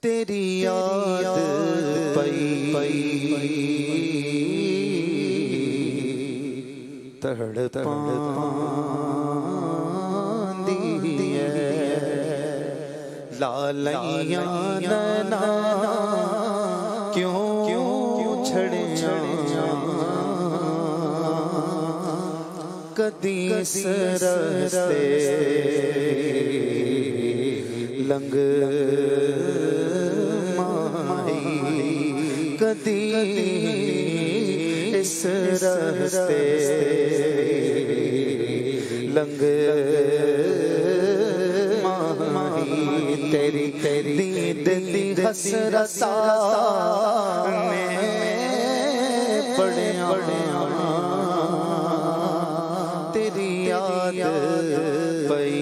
तेरी याद पई तड़पांदी है लालैया नैना क्यों छड़िया कदी सरस्ते लंग माही कदी इस रस्ते लंग माही तेरी दीद दी हसरता में पड़िया तेरी याद पई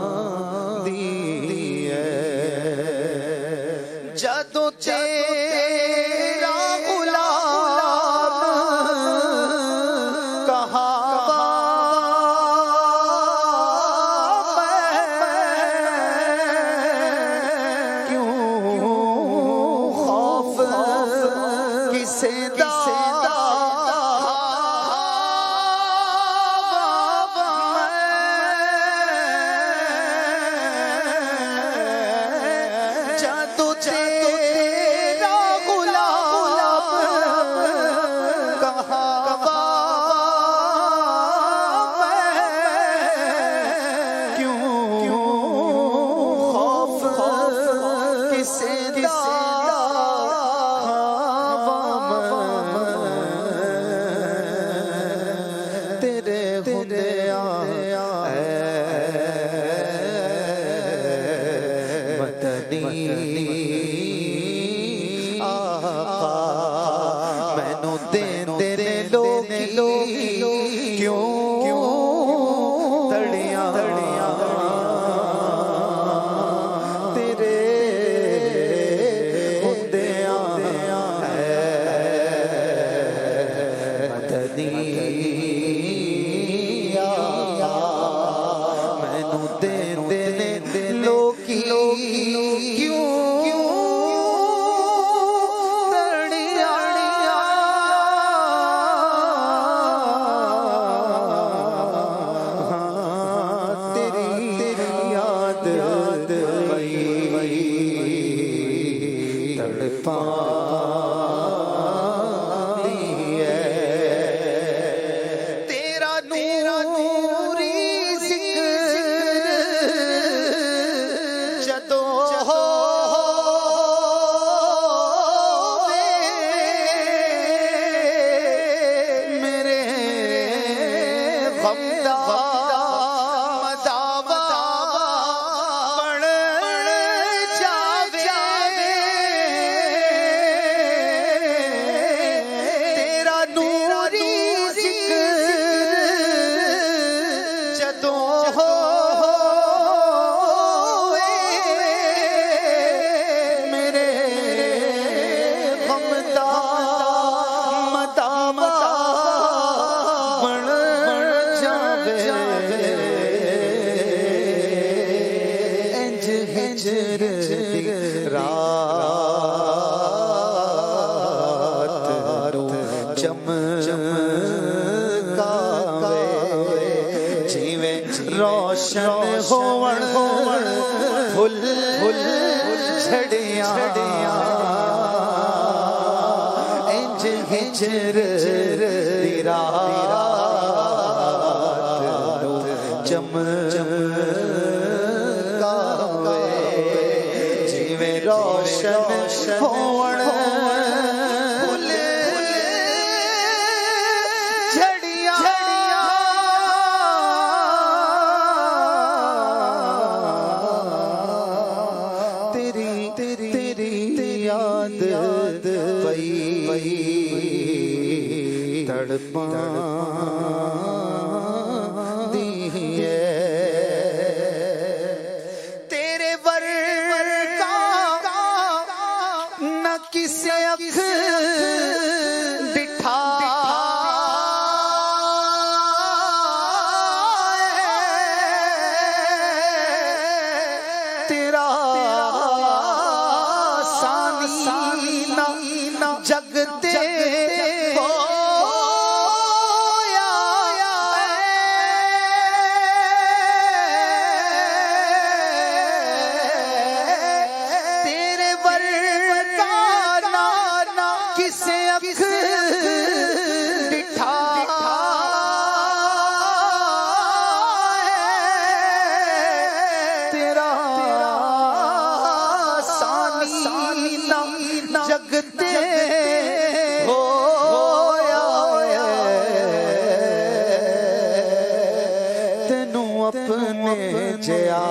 तड़पांदी है जदों तेरा गुलाम कहा क्यों खौफ किसे मैनू तेरे लोग क्यों तड़िया तेरे हुंदिया मदनी मैनू तेरे लोग क्यों तड़पांदी है तेरा नूरी जिक्र जदों मेरे गमदा रात चमकावे जीवे रोशन होवण फुल छड़िया इंज हिजर दी रात चमकावे जीवे रोशन होवण याद पई तड़पांदी है तेरे वर्गा न किसे अख दिठा तेनू अपने जिया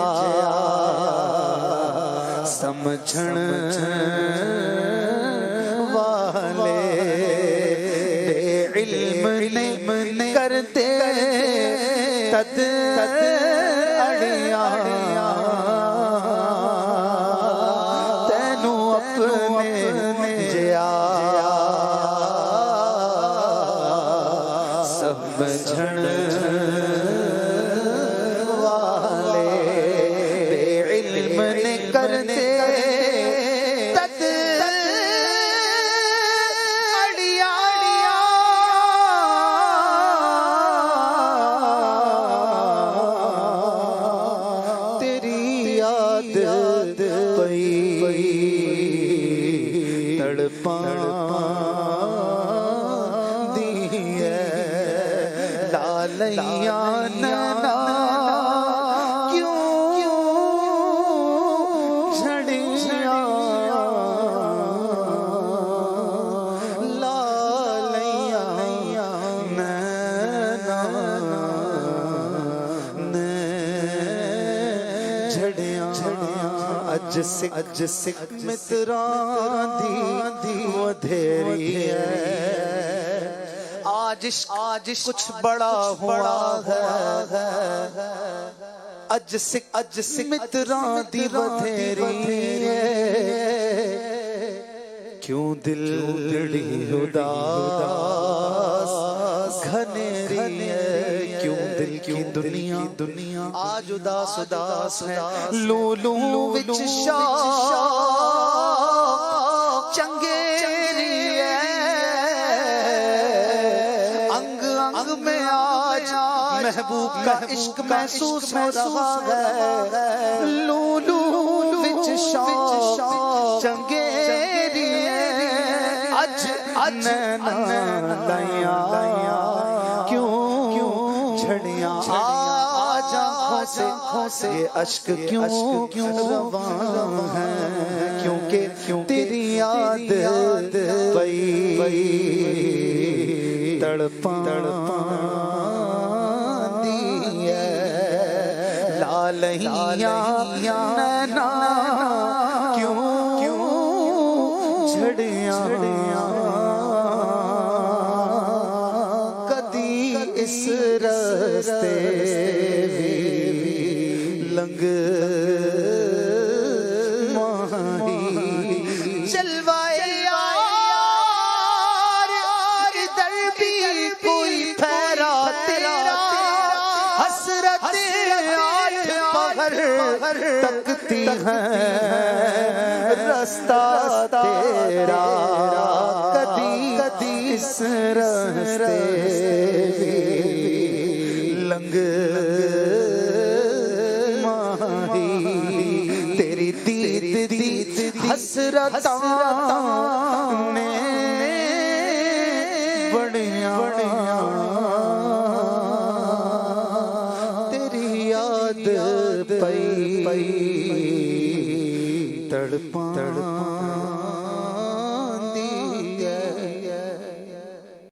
समझण वाले इल्म ने करते तद अड़िया तेनू अपने जिया समझण वाले इल्म ने करते तद अड़िया तेरी याद पई तड़पा दी है लालैया नैना क्यों झड़िया लालैया नैना झड़िया अज सिख मित्रां दी वधेरी है आज कुछ बड़ा हुआ है अज सिख मित्रां दी वधेरी है क्यों दिल उदास घनेरी है क्यों दिल की दुनिया आज उदास है लूलू विच शाह चंगेरी है अंग में आज महबूब का इश्क महसूस हो रहा है लूलू विच शाह चंगेरी अज नैना क्यों झड़िया आज आँखों से ये अश्क क्यों रवा है क्योंकि तेरी याद पई तड़पा दी है लालैया नैना क्यों झड़िया कदी इस रस्ते लंग माही चलवाए यार इधर भी कोई फेरा तेरा हसरत आठ पहर तकती है रास्ता तेरा कदी इस रास्ते लंग माही तेरी दीद हसरता ने बढ़िया तेरी याद पई तड़पा